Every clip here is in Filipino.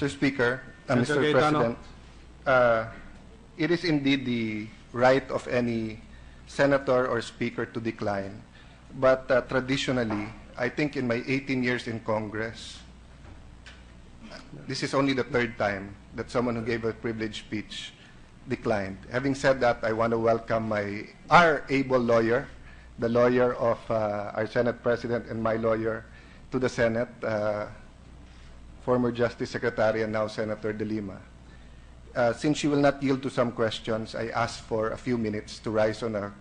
Mr. Speaker, Senator Mr. Cayetano. President, it is indeed the right of any senator or speaker to decline. But traditionally, I think in my 18 years in Congress, this is only the third time that someone who gave a privileged speech declined. Having said that, I want to welcome our able lawyer, the lawyer of our Senate President and my lawyer to the Senate, former Justice Secretary and now Senator De Lima. Since she will not yield to some questions, I ask for a few minutes to rise on a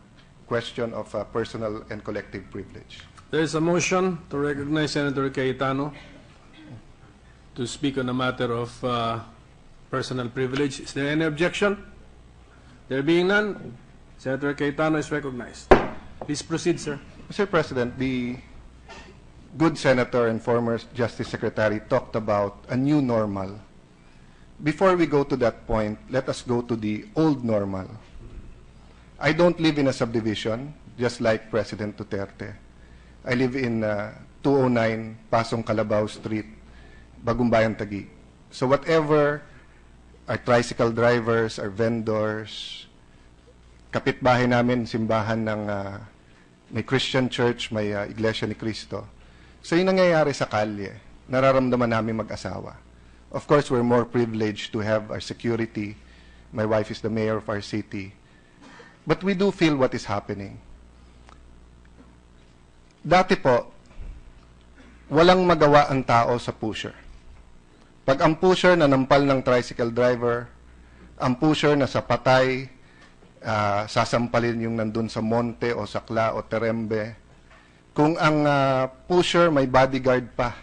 question of personal and collective privilege. There is a motion to recognize Senator Cayetano to speak on a matter of personal privilege. Is there any objection? There being none, Senator Cayetano is recognized. Please proceed, sir. Mr. President, the good senator and former Justice Secretary talked about a new normal. Before we go to that point, let us go to the old normal. I don't live in a subdivision, just like President Duterte. I live in 209 Pasong Calabao Street, Bagumbayan, Taguig. So whatever our tricycle drivers, our vendors, kapitbahay namin, simbahan ng may Christian church, may Iglesia ni Cristo. So yung nangyayari sa kalye, nararamdaman namin mag-asawa. Of course, we're more privileged to have our security. My wife is the mayor of our city. But we do feel what is happening. Dati po, walang magawa ang tao sa pusher. Pag ang pusher na nampal ng tricycle driver, ang pusher na sa patay, sasampalin yung nandun sa monte o sakla o terembe, kung ang pusher may bodyguard pa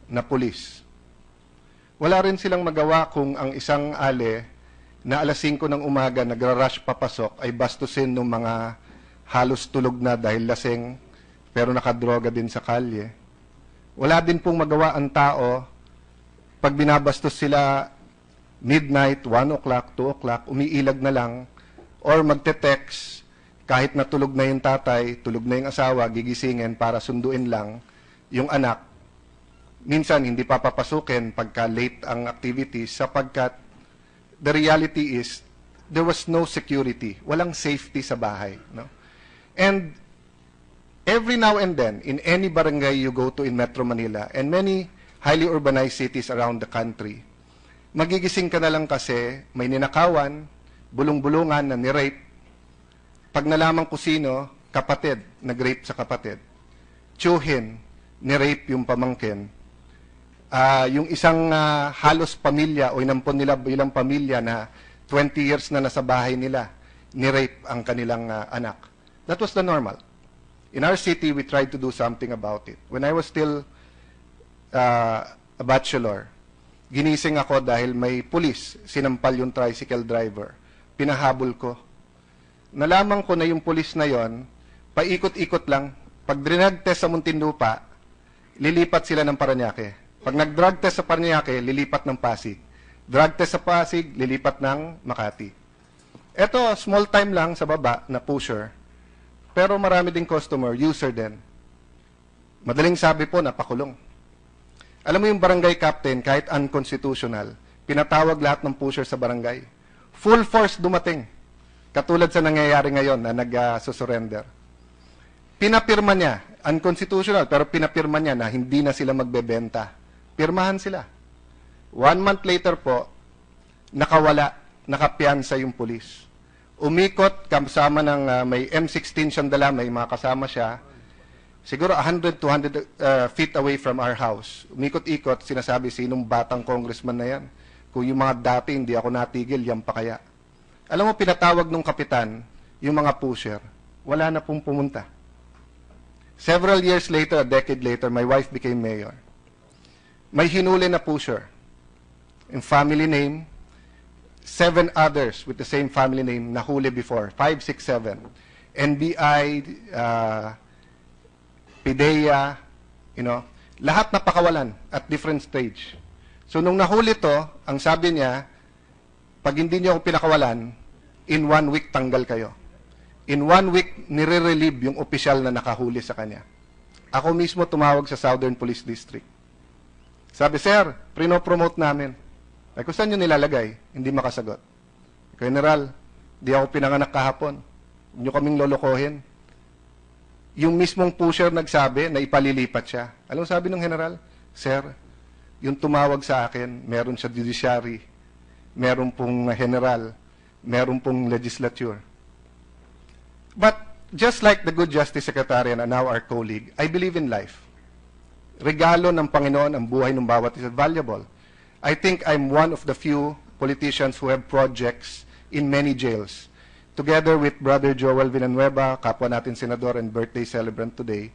na pulis, wala rin silang magawa kung ang isang ale na alas 5 ng umaga nagra-rush papasok ay bastusin ng mga halos tulog na dahil lasing pero nakadroga din sa kalye. Wala din pong magawa ang tao pag binabastos sila midnight, 1 o'clock, 2 o'clock, umiilag na lang or magte-text kahit natulog na yung tatay, tulog na yung asawa, gigisingin para sunduin lang yung anak. Minsan hindi pa papasukin pagka late ang activities sapagkat the reality is there was no security, walang safety sa bahay, no? And every now and then in any barangay you go to in Metro Manila and many highly urbanized cities around the country, magigising ka na lang kasi may ninakawan, bulong-bulungan na ni-rape. Pag nalaman ko sino, kapatid, nag-rape sa kapatid. Tiyuhin, ni-rape yung pamangkin. Yung isang halos pamilya o inampon nila bilang pamilya na 20 years na nasa bahay nila, ni-rape ang kanilang anak. That was the normal. In our city, we tried to do something about it. When I was still a bachelor, ginising ako dahil may pulis, sinampal yung tricycle driver. Pinahabol ko. Nalaman ko na yung pulis na yon, paikot-ikot lang. Pag drug test sa Muntinlupa, lilipat sila ng Parañaque. Pag nag-drug test sa Parañaque, lilipat ng Pasig. Drug test sa Pasig, lilipat ng Makati. Ito, small time lang sa baba na pusher. Pero marami ding customer, user din. Madaling sabi po, napakulong. Alam mo yung barangay captain, kahit unconstitutional, pinatawag lahat ng pusher sa barangay. Full force dumating. Katulad sa nangyayari ngayon na nag-surrender. Pinapirma niya, unconstitutional, pero pinapirma niya na hindi na sila magbebenta. Pirmahan sila. 1 month later po, nakawala, nakapiyansa yung pulis. Umikot, kasama ng may M16 siyang dala, may mga kasama siya, siguro 100, 200 feet away from our house. Umikot-ikot, sinasabi, sinong batang congressman na yan? Kung yung mga dati hindi ako natigil, yan pa kaya? Alam mo, pinatawag nung kapitan, yung mga pusher, wala na pong pumunta. Several years later, a decade later, my wife became mayor. May hinuli na pusher. In family name, 7 others with the same family name nahuli before. 5, 6, 7. NBI, PIDEA, lahat napakawalan at different stage. So nung nahuli to, ang sabi niya, pag hindi niyo ako pinakawalan, in 1 week tanggal kayo. In 1 week, nire-relieve yung opisyal na nakahuli sa kanya. Ako mismo tumawag sa Southern Police District. Sabi, sir, prino-promote namin. Ay, kung saan nyo nilalagay? Hindi makasagot. General, di ako pinanganak kahapon. Huwag nyo kaming lolokohin. Yung mismong pusher nagsabi na ipalilipat siya. Alam sabi ng general? Sir, yung tumawag sa akin, meron sa judiciary, meron pong general, meron pong legislature. But just like the good Justice Secretary and now our colleague, I believe in life. Regalo ng Panginoon ang buhay ng bawat isa, valuable. I think I'm one of the few politicians who have projects in many jails. Together with Brother Joel Villanueva, kapwa natin senador and birthday celebrant today,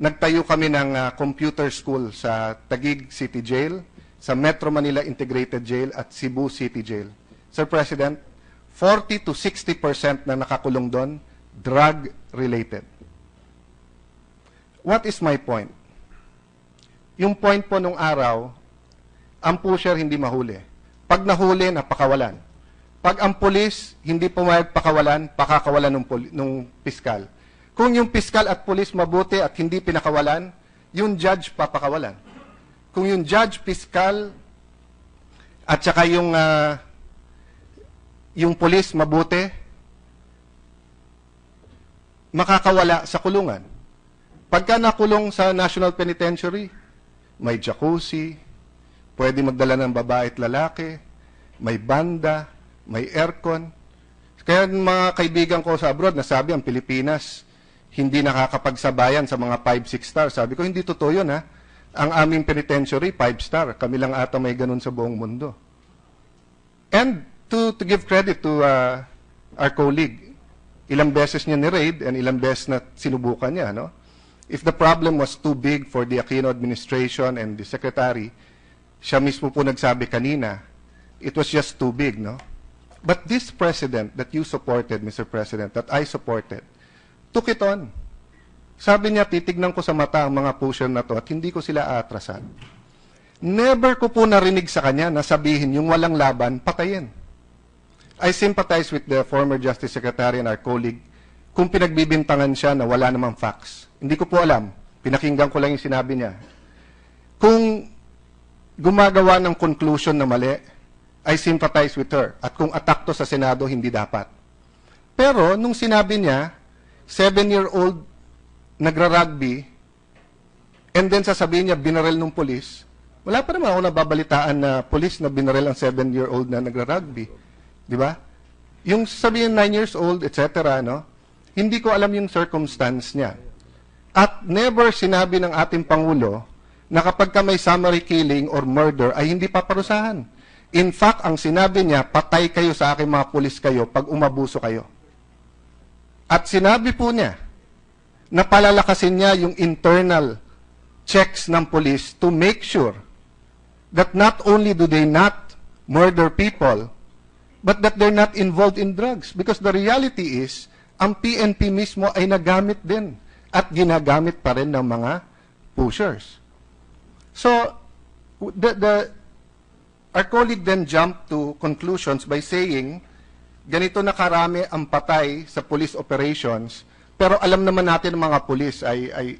nagtayo kami ng computer school sa Taguig City Jail, sa Metro Manila Integrated Jail at Cebu City Jail. Sir President, 40 to 60% na nakakulong doon, drug-related. What is my point? Yung point po nung araw, ang pusher hindi mahuli. Pag nahuli, napakawalan. Pag ang pulis hindi pumayag pakawalan, pakakawalan ng piskal. Kung yung piskal at pulis mabuti at hindi pinakawalan, yung judge papakawalan. Kung yung judge, piskal, at saka yung pulis mabuti, makakawala sa kulungan. Pagka nakulong sa National Penitentiary, may jacuzzi, pwede magdala ng babae at lalaki, may banda, may aircon. Kaya mga kaibigan ko sa abroad, nasabi ang Pilipinas, hindi nakakapagsabayan sa mga 5-6 star. Sabi ko, hindi totoo yun, ha? Ang aming penitentiary, 5-star. Kami lang ata may ganun sa buong mundo. And to give credit to our colleague, ilang beses niya ni-raid and ilang beses na sinubukan niya, no? If the problem was too big for the Aquino administration and the secretary, siya mismo po nagsabi kanina, it was just too big, no? But this president that you supported, Mr. President, that I supported, took it on. Sabi niya, titignan ko sa mata ang mga pusher na to at hindi ko sila aatrasan. Never ko po narinig sa kanya na sabihin yung walang laban, patayin. I sympathize with the former Justice Secretary and our colleague kung pinagbibintangan siya na wala namang facts. Hindi ko po alam. Pinakinggan ko lang yung sinabi niya. Kung gumagawa ng conclusion na mali, I sympathize with her. At kung attack to sa Senado, hindi dapat. Pero, nung sinabi niya, 7-year-old nagra-rugby, and then sasabihin niya, binarel ng polis, wala pa naman ako nababalitaan na polis na binarel ang 7-year-old na nagra-rugby. Di ba? Yung sabihin 9 years old, etc., no? Hindi ko alam yung circumstance niya. At never sinabi ng ating Pangulo na kapag ka may summary killing or murder ay hindi paparusahan. In fact, ang sinabi niya, patay kayo sa aking mga pulis kayo pag umabuso kayo. At sinabi po niya na palalakasin niya yung internal checks ng pulis to make sure that not only do they not murder people, but that they're not involved in drugs. Because the reality is, ang PNP mismo ay nagamit din at ginagamit pa rin ng mga pushers. So, our colleague then jumped to conclusions by saying, ganito na karami ang patay sa police operations, pero alam naman natin ng mga police, I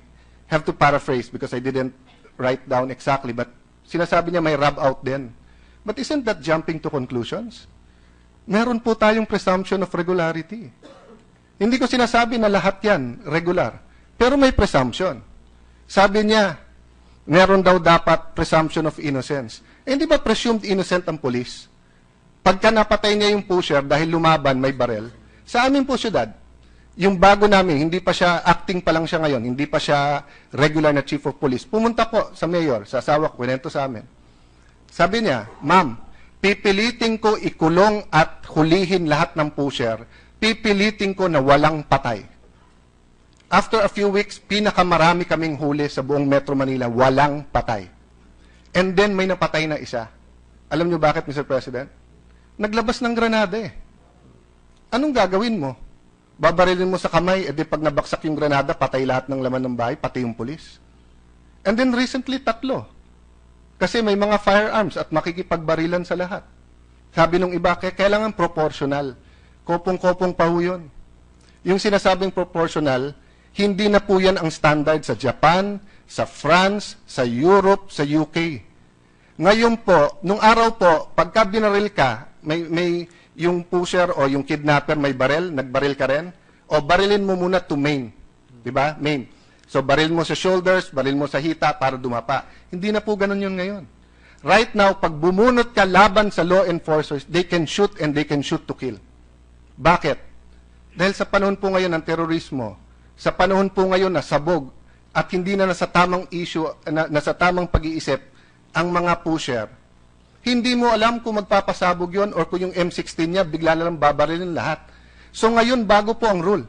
have to paraphrase because I didn't write down exactly, but sinasabi niya may rub out din. But isn't that jumping to conclusions? Meron po tayong presumption of regularity. Hindi ko sinasabi na lahat yan regular, pero may presumption. Sabi niya, meron daw dapat presumption of innocence. Hindi ba presumed innocent ang polis? Pagka napatay niya yung pusher dahil lumaban, may barel, sa amin po syudad, yung bago namin, hindi pa siya, acting pa lang siya ngayon, hindi pa siya regular na chief of police, pumunta po sa mayor, sa asawa ko, kwento sa amin. Sabi niya, ma'am, pipilitin ko ikulong at hulihin lahat ng pusher, pipilitin ko na walang patay. After a few weeks, pinakamarami kaming huli sa buong Metro Manila, walang patay. And then may napatay na isa. Alam niyo bakit, Mr. President? Naglabas ng granada eh. Anong gagawin mo? Babarilin mo sa kamay, edi pag nabaksak yung granada, patay lahat ng laman ng bahay, pati yung pulis. And then recently, 3. Kasi may mga firearms at makikipagbarilan sa lahat. Sabi nung iba, kailangan proportional. Kopong-kopong pa ho yun. Yung sinasabing proportional, hindi na po yan ang standard sa Japan, sa France, sa Europe, sa UK. Ngayon po, nung araw po, pagka binaril ka, may yung pusher o yung kidnapper may baril, nagbaril ka rin, o barilin mo muna to maim. Diba? Maim. So, baril mo sa shoulders, baril mo sa hita para dumapa. Hindi na po ganun yun ngayon. Right now, pag bumunot ka laban sa law enforcers, they can shoot and they can shoot to kill. Bakit? Dahil sa panahon po ngayon ng terorismo, sa panahon po ngayon na sabog, at hindi na nasa tamang issue, nasa tamang pag-iisip, ang mga pusher, hindi mo alam kung magpapasabog yon or kung yung M16 niya, bigla na lang babarilin lahat. So ngayon, bago po ang rule.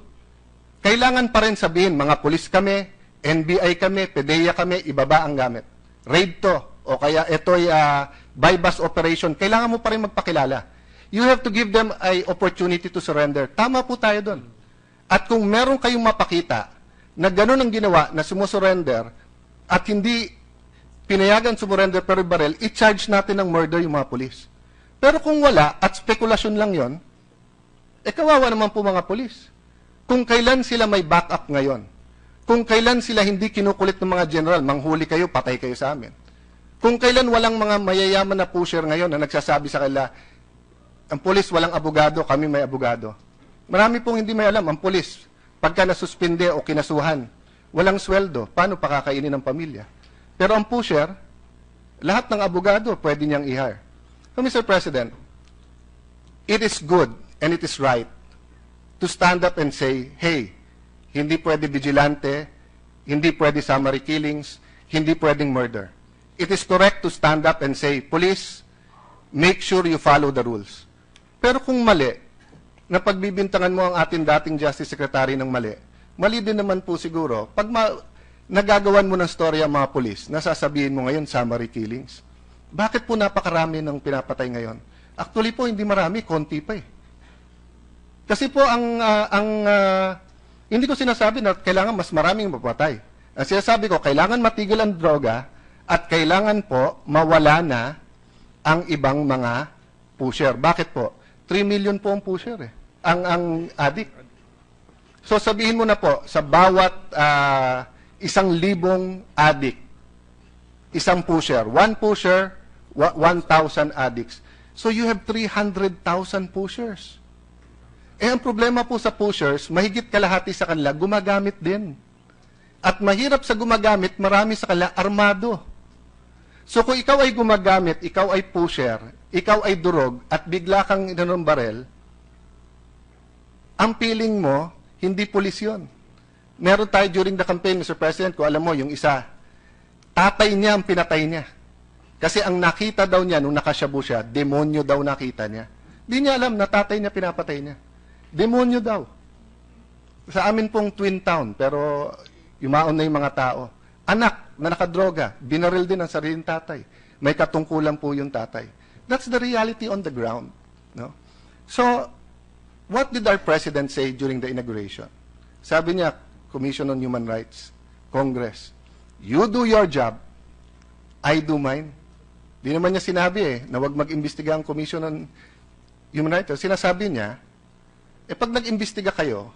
Kailangan pa rin sabihin, mga pulis kami, NBI kami, PDEA kami, ibaba ang gamit. Raid to, o kaya ito'y bypass operation, kailangan mo pa rin magpakilala. You have to give them an opportunity to surrender. Tama po tayo doon. At kung meron kayong mapakita na gano'n ang ginawa, na sumusurrender, at hindi pinayagan sumurrender pero baril, i-charge natin ng murder yung mga pulis. Pero kung wala, at spekulasyon lang yon, kawawa naman po mga pulis. Kung kailan sila may backup ngayon, kung kailan sila hindi kinukulit ng mga general, manghuli kayo, patay kayo sa amin. Kung kailan walang mga mayayaman na pusher ngayon na nagsasabi sa kanila, ang pulis walang abogado, kami may abogado. Marami pong hindi may alam, ang pulis, pagka nasuspinde o kinasuhan, walang sweldo, paano pakakainin ng pamilya? Pero ang pusher, lahat ng abogado pwede niyang i-hire. So, Mr. President, it is good and it is right to stand up and say, hey, hindi pwede vigilante, hindi pwede summary killings, hindi pwedeng murder. It is correct to stand up and say, police, make sure you follow the rules. Pero kung mali, na pagbibintangan mo ang ating dating Justice Secretary ng mali, mali din naman po siguro, pag nagagawan mo ng story ang mga pulis, nasasabihin mo ngayon, summary killings. Bakit po napakarami ng pinapatay ngayon? Actually po, hindi marami, konti pa eh. Kasi po, hindi ko sinasabi na kailangan mas maraming mapatay. Ang sinasabi ko, kailangan matigil ang droga at kailangan po mawala na ang ibang mga pusher. Bakit po? 3 million po ang pusher eh. Ang addict. So sabihin mo na po, sa bawat 1,000 addict, isang pusher. One pusher, 1,000 addicts. So you have 300,000 pushers. Ang problema po sa pushers, mahigit kalahati sa kanila, gumagamit din. At mahirap sa gumagamit, marami sa kanila armado. So kung ikaw ay gumagamit, ikaw ay pusher, ikaw ay durog, at bigla kang inanong barel, ang feeling mo, hindi pulis yun. Meron tayo during the campaign, Mr. President, kung alam mo, yung isa, tatay niya ang pinatay niya. Kasi ang nakita daw niya, nung nakasyabu siya, demonyo daw nakita niya. Di niya alam na tatay niya pinapatay niya. Demonyo daw. Sa amin pong twin town, pero yumaon na yung mga tao. Anak na nakadroga, binaril din ang sariling tatay. May katungkulan po yung tatay. That's the reality on the ground. No? So, what did our President say during the inauguration? Sabi niya, Commission on Human Rights, Congress, you do your job, I do mine. Di naman niya sinabi na wag mag-imbestiga ang Commission on Human Rights. Sinasabi niya, pag nag-imbestiga kayo,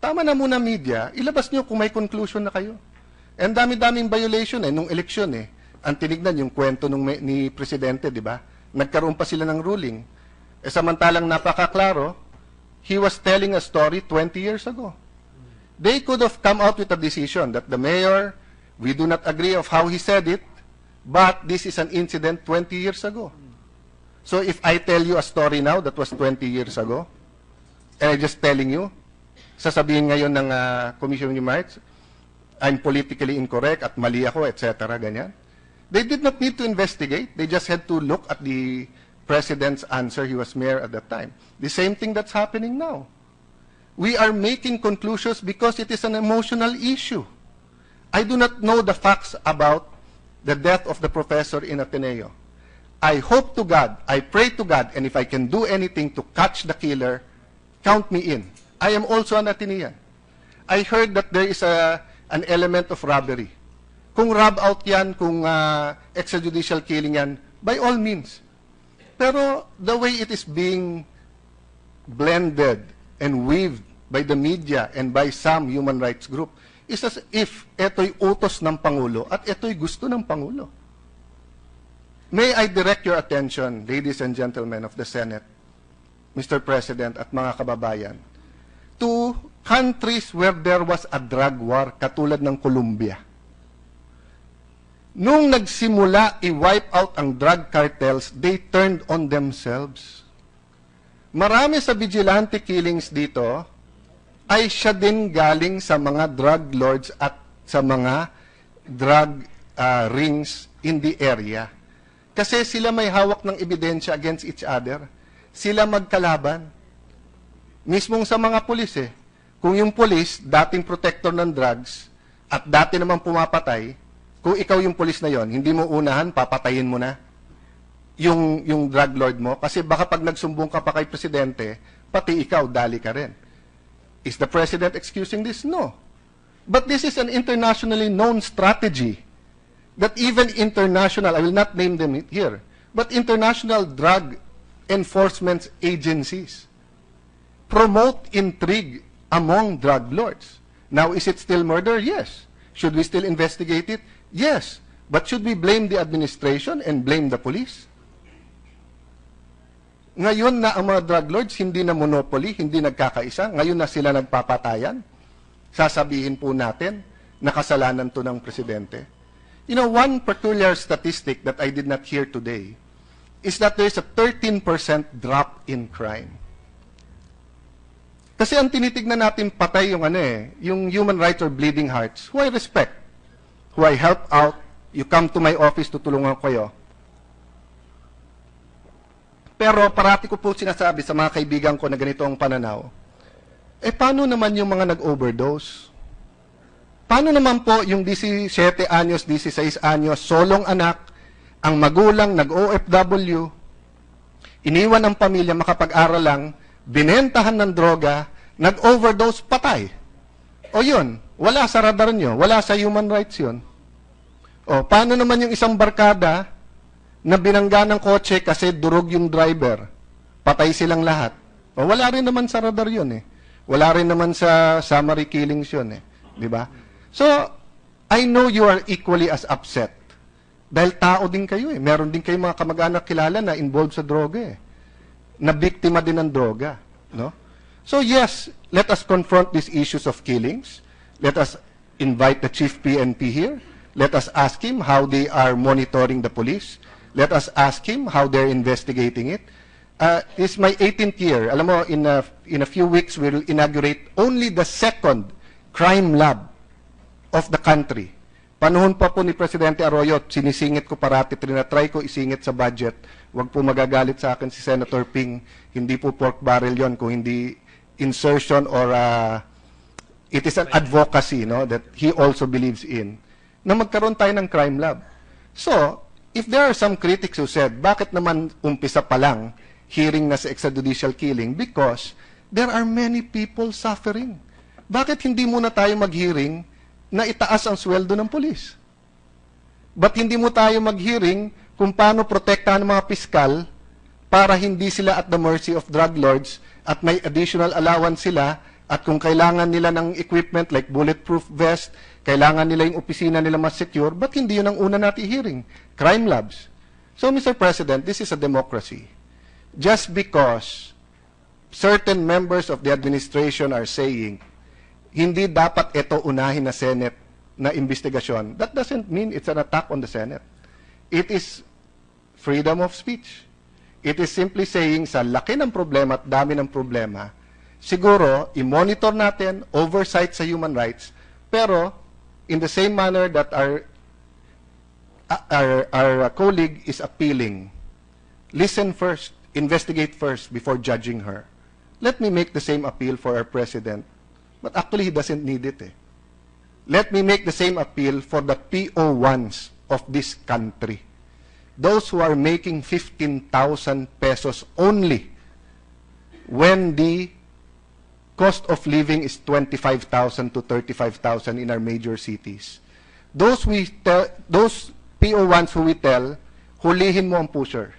tama na muna media, ilabas niyo kung may conclusion na kayo. And dami-daming violation nung eleksyon Ang tinignan yung kwento ni Presidente, di ba? Nagkaroon pa sila ng ruling. Samantalang napakaklaro, he was telling a story 20 years ago. They could have come out with a decision that the mayor, we do not agree of how he said it, but this is an incident 20 years ago. So if I tell you a story now that was 20 years ago, and I'm just telling you, sasabihin ngayon ng Commission on Human Rights, I'm politically incorrect at mali ako, etc. Ganyan. They did not need to investigate. They just had to look at the President's answer. He was mayor at that time. The same thing that's happening now. We are making conclusions because it is an emotional issue. I do not know the facts about the death of the professor in Ateneo. I hope to God, I pray to God, and if I can do anything to catch the killer, count me in. I am also an Atenean. I heard that there is an element of robbery. Kung rob out yan, kung extrajudicial killing yan, by all means. Pero the way it is being blended and weaved by the media and by some human rights group is as if eto'y utos ng Pangulo at eto'y gusto ng Pangulo. May I direct your attention, ladies and gentlemen of the Senate, Mr. President at mga kababayan, to countries where there was a drug war, katulad ng Colombia. Nung nagsimula i-wipe out ang drug cartels, they turned on themselves. Marami sa vigilante killings dito ay siya din galing sa mga drug lords at sa mga drug rings in the area. Kasi sila may hawak ng ebidensya against each other. Sila magkalaban. Mismong sa mga pulis eh. Kung yung pulis, dating protector ng drugs, at dati naman pumapatay, kung ikaw yung pulis na yon, hindi mo unahan, papatayin mo na yung drug lord mo. Kasi baka pag nagsumbong ka pa kay presidente, pati ikaw, dali ka rin. Is the president excusing this? No. But this is an internationally known strategy that even international, I will not name them here, but international drug enforcement agencies promote intrigue among drug lords. Now, is it still murder? Yes. Should we still investigate it? Yes. But should we blame the administration and blame the police? Ngayon na ang mga drug lords hindi na monopoly, hindi nagkakaisa, ngayon na sila nagpapatayan, sasabihin po natin na kasalanan to ng presidente. You know, one peculiar statistic that I did not hear today is that there is a 13% drop in crime. Kasi ang tinitignan natin patay yung yung human rights or bleeding hearts, who I respect, who I help out, you come to my office, tutulungan ko kayo. Pero parati ko po sinasabi sa mga kaibigan ko na ganito ang pananaw, paano naman yung mga nag-overdose? Paano naman po yung 17 anyos, 16 anyos, solong anak, ang magulang nag-OFW, iniwan ang pamilya, makapag-aral lang, binentahan ng droga, nag-overdose, patay. O yun, wala sa radar nyo, wala sa human rights yun. O, paano naman yung isang barkada na binangga ng kotse kasi durog yung driver, patay silang lahat. O, wala rin naman sa radar yun eh. Wala rin naman sa summary killings yun eh. Di ba? So, I know you are equally as upset. Dahil tao din kayo eh. Meron din kayo mga kamag-anak kilala na involved sa droga eh. Na biktima din ng droga. No? So yes, let us confront these issues of killings. Let us invite the Chief PNP here. Let us ask him how they are monitoring the police. Let us ask him how they're investigating it. It's my 18th year. Alam mo, in a few weeks, we'll inaugurate only the second crime lab of the country. Panahon pa po ni Presidente Arroyo, sinisingit ko parati, trinatry ko isingit sa budget. Huwag po magagalit sa akin si Senator Ping. Hindi po pork barrel yon, kung hindi insertion or it is an advocacy that he also believes in, na magkaroon tayo ng crime lab. So, if there are some critics who said, bakit naman umpisa pa lang hearing na sa extrajudicial killing? Because there are many people suffering. Bakit hindi muna tayo mag-hearing na itaas ang sweldo ng pulis? Ba't hindi mo tayo mag-hearing kung paano protektahan ng mga piskal para hindi sila at the mercy of drug lords at may additional allowance sila, at kung kailangan nila ng equipment like bulletproof vest, kailangan nila yung opisina nila mas secure, ba't hindi yun ang una natin hearing? Crime labs. So, Mr. President, this is a democracy. Just because certain members of the administration are saying, hindi dapat ito unahin na Senate na investigasyon, that doesn't mean it's an attack on the Senate. It is freedom of speech. It is simply saying sa laki ng problema at dami ng problema, siguro, i-monitor natin, oversight sa human rights, pero in the same manner that our colleague is appealing, listen first, investigate first before judging her. Let me make the same appeal for our president. But actually, he doesn't need it eh. Let me make the same appeal for the PO1s of this country. Those who are making 15,000 pesos only when the cost of living is 25,000 to 35,000 in our major cities. Those PO1s who we tell, hulihin mo ang pusher.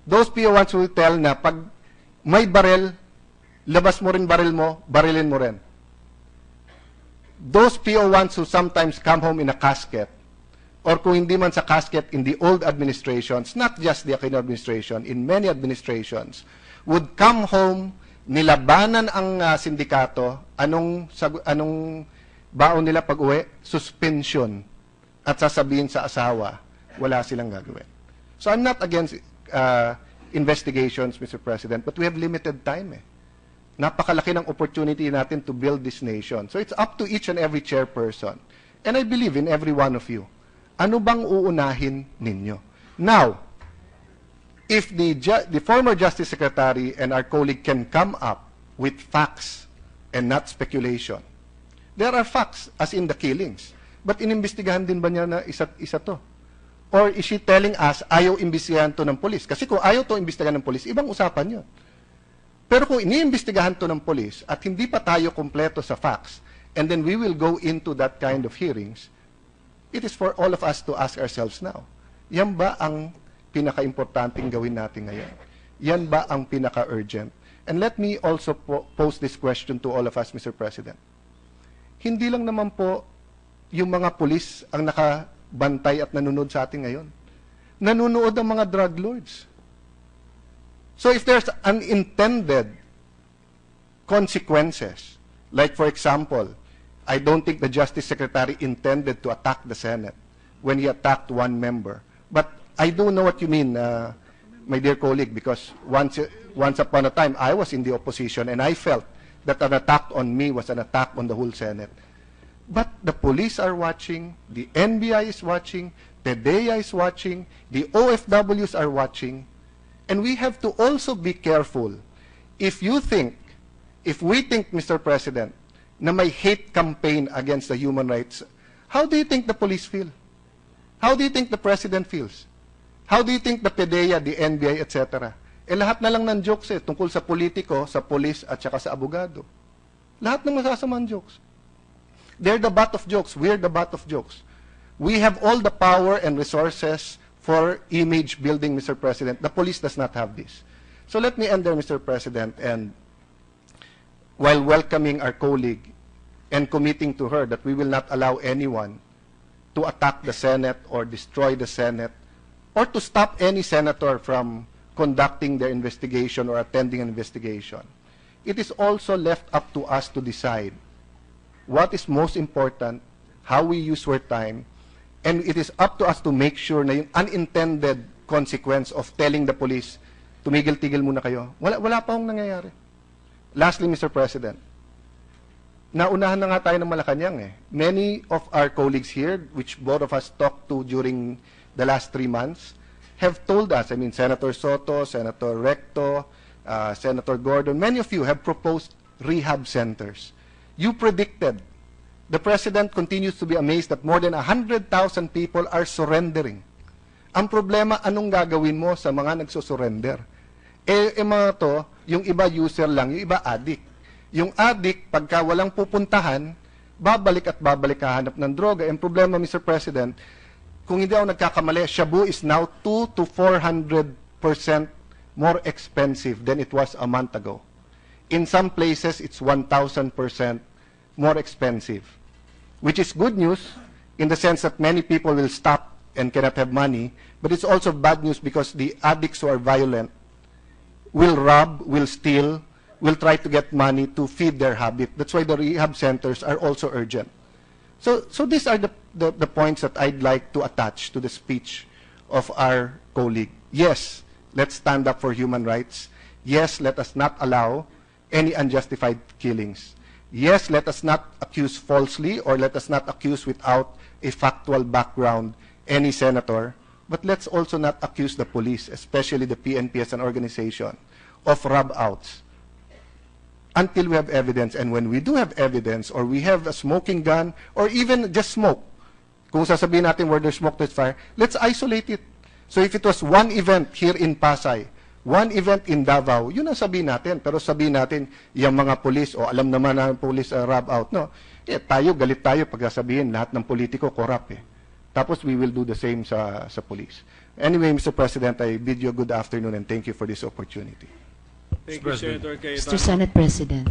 Those PO1s who we tell na pag may barel, labas mo rin baril mo, barilin mo rin. Those PO1s who sometimes come home in a casket, or kung hindi man sa casket in the old administrations, not just the Aquino administration, in many administrations, would come home, nilabanan ang sindikato, anong baon nila pag-uwi? Suspension. At sasabihin sa asawa, wala silang gagawin. So I'm not against investigations, Mr. President, but we have limited time. Napakalaki ng opportunity natin to build this nation. So it's up to each and every chairperson. And I believe in every one of you. Ano bang uunahin ninyo? Now, if the former Justice Secretary and our colleague can come up with facts and not speculation, there are facts, as in the killings. But inimbestigahan din ba niya na isa to? Or is she telling us, ayaw imbestigahan to ng polis? Kasi kung ayaw to imbestigahan ng polis, ibang usapan yun. Pero kung iniimbestigahan to ng polis at hindi pa tayo kompleto sa facts, and then we will go into that kind of hearings, it is for all of us to ask ourselves now, yan ba ang pinaka-importanting gawin natin ngayon? Yan ba ang pinaka-urgent? And let me also pose this question to all of us, Mr. President. Hindi lang naman po yung mga polis ang nakabantay at nanonood sa atin ngayon. Nanonood ang mga drug lords. So if there's unintended consequences, like for example, I don't think the Justice Secretary intended to attack the Senate when he attacked one member. But I do know what you mean, my dear colleague, because once upon a time, I was in the opposition and I felt that an attack on me was an attack on the whole Senate. But the police are watching, the NBI is watching, PDEA is watching, the OFWs are watching, and we have to also be careful. If we think, Mr. President, na may hate campaign against the human rights, how do you think the police feel? How do you think the President feels? How do you think the PDEA, the NBI, etc.? Lahat na lang ng jokes tungkol sa politiko, sa police, at saka sa abogado. Lahat ng masasamang jokes. They're the butt of jokes. We're the butt of jokes. We have all the power and resources for image building, Mr. President. The police does not have this. So let me end there, Mr. President, and while welcoming our colleague and committing to her that we will not allow anyone to attack the Senate or destroy the Senate or to stop any senator from conducting their investigation or attending an investigation. It is also left up to us to decide what is most important, how we use our time, and it is up to us to make sure na yung unintended consequence of telling the police, tumigil-tigil muna kayo. Wala pa hong nangyayari. Lastly, Mr. President, naunahan na nga tayo ng Malacanang Many of our colleagues here, which both of us talked to during the last 3 months, have told us, I mean, Senator Soto, Senator Recto, Senator Gordon, many of you have proposed rehab centers. You predicted. The President continues to be amazed that more than 100,000 people are surrendering. Ang problema, anong gagawin mo sa mga nagsusurrender? Mga to, yung iba user lang, yung iba addict. Yung addict, pagka walang pupuntahan, babalik at babalik kahanap ng droga. Ang problema, Mr. President, kung hindi ako nagkakamali, shabu is now 200 to 400% more expensive than it was a month ago. In some places, it's 1,000% more expensive, which is good news in the sense that many people will stop and cannot have money, but it's also bad news because the addicts who are violent will rob, will steal, will try to get money to feed their habit. That's why the rehab centers are also urgent. So these are the points that I'd like to attach to the speech of our colleague. Yes, let's stand up for human rights. Yes, let us not allow any unjustified killings. Yes, let us not accuse falsely or let us not accuse without a factual background any senator, but let's also not accuse the police, especially the PNP as an organization, of rub-outs until we have evidence. And when we do have evidence or we have a smoking gun or even just smoke, kung sasabihin natin where there's smoke, there's fire, let's isolate it. So if it was one event here in Pasay, one event in Davao, yun ang sabihin natin. Pero sabihin natin, yung mga polis, o alam naman na polis rub out, no? Galit tayo pag sabihin, lahat ng politiko corrupt Tapos we will do the same sa police. Anyway, Mr. President, I bid you a good afternoon and thank you for this opportunity. Thank you, Senator Cayetano. Mr. Senate President.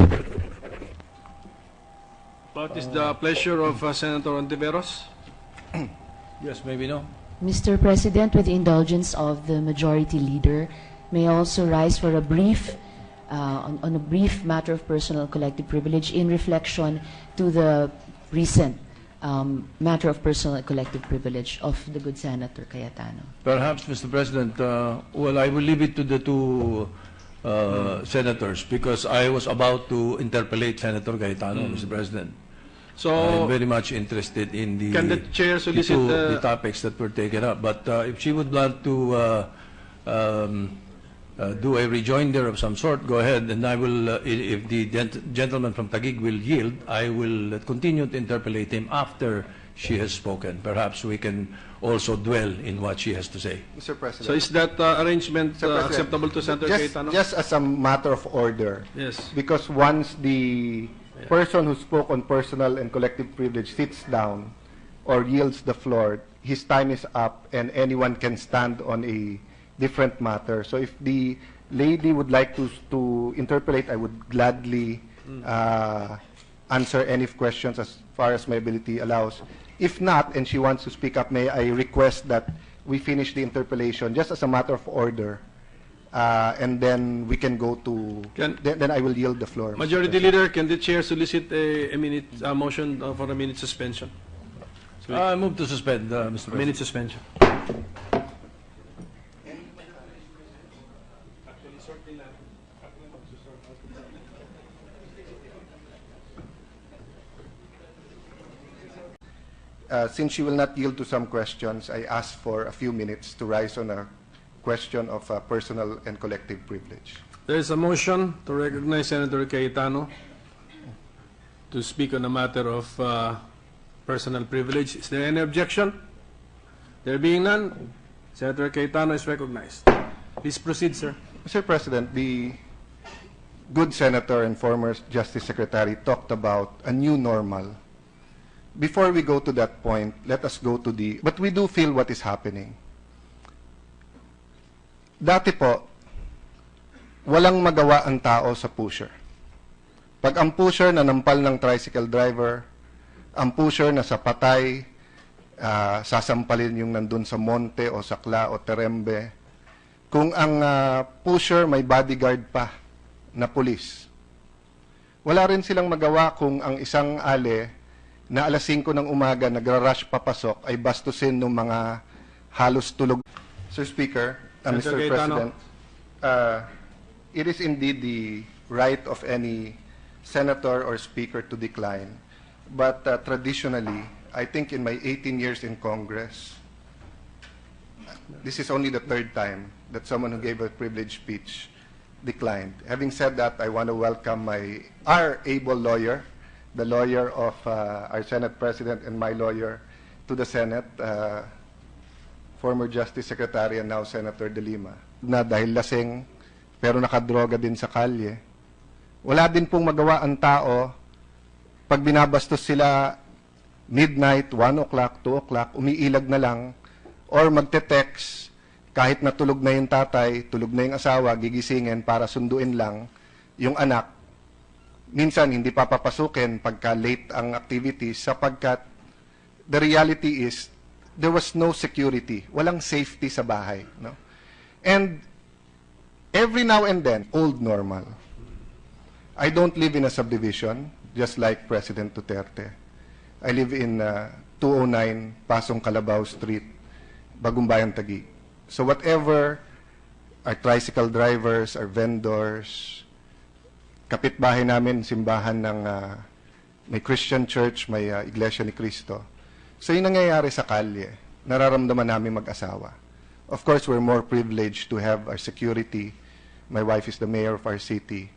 What is the pleasure of Senator Ontiveros? Yes, maybe no. Mr. President, with the indulgence of the majority leader, may I also rise for a brief, on a brief matter of personal collective privilege in reflection to the recent matter of personal and collective privilege of the good Senator Cayetano. Perhaps, Mr. President, well, I will leave it to the two senators because I was about to interpellate Senator Cayetano, Mr. President. So, I'm very much interested in the, can the chair solicit the topics that were taken up. But if she would like to do a rejoinder of some sort, go ahead, and I will, if the gentleman from Taguig will yield, I will continue to interpellate him after she has spoken. Perhaps we can also dwell in what she has to say. Mr. President. so is that arrangement Mr. President, acceptable to Senator Cayetano? just as a matter of order, Yes. because once the person who spoke on personal and collective privilege sits down or yields the floor, his time is up and anyone can stand on a different matter. So if the lady would like to interpolate, I would gladly answer any questions as far as my ability allows. If not, and she wants to speak up, may I request that we finish the interpellation just as a matter of order, and then we can go to, then I will yield the floor. Majority Leader, can the chair solicit a minute motion for a minute suspension? I move to suspend, Mr. President. Minute suspension. Since she will not yield to some questions, I ask for a few minutes to rise on a question of personal and collective privilege. There is a motion to recognize Senator Cayetano to speak on a matter of personal privilege. Is there any objection? There being none, Senator Cayetano is recognized. Please proceed, sir. Mr. President, the good senator and former Justice Secretary talked about a new normal. Before we go to that point, let us go to but we do feel what is happening. Dati po, walang magawa ang tao sa pusher. Pag ang pusher na nampal ng tricycle driver, ang pusher na sa patay, sasampalin yung nandun sa monte o sakla o terembe. Kung ang pusher may bodyguard pa na pulis, wala rin silang magawa kung ang isang ale na alas 5 ng umaga nagra-rush papasok ay bastusin ng mga halos tulog. Sir Speaker, Mr. President, it is indeed the right of any senator or speaker to decline. But traditionally, I think in my 18 years in Congress, this is only the third time that someone who gave a privileged speech declined. Having said that, I want to welcome our able lawyer, the lawyer of our Senate President and my lawyer to the Senate, former Justice Secretary and now Senator De Lima, na dahil lasing pero nakadroga din sa kalye. Wala din pong magawa ang tao pag binabastos sila midnight, 1 o'clock, 2 o'clock, umiilag na lang, or magte-text kahit natulog na yung tatay, tulog na yung asawa, gigisingin para sunduin lang yung anak. Minsan hindi papapasukin pagka late ang activities sapagkat the reality is there was no security, walang safety sa bahay, no? And every now and then, old normal. I don't live in a subdivision just like President Duterte. I live in 209 Pasong Calabao Street, Bagumbayan, Taguig. So whatever our tricycle drivers, our vendors, kapitbahay namin, simbahan ng may Christian church, may Iglesia ni Cristo. So yung nangyayari sa kalye, nararamdaman namin mag-asawa. Of course, we're more privileged to have our security. My wife is the mayor of our city.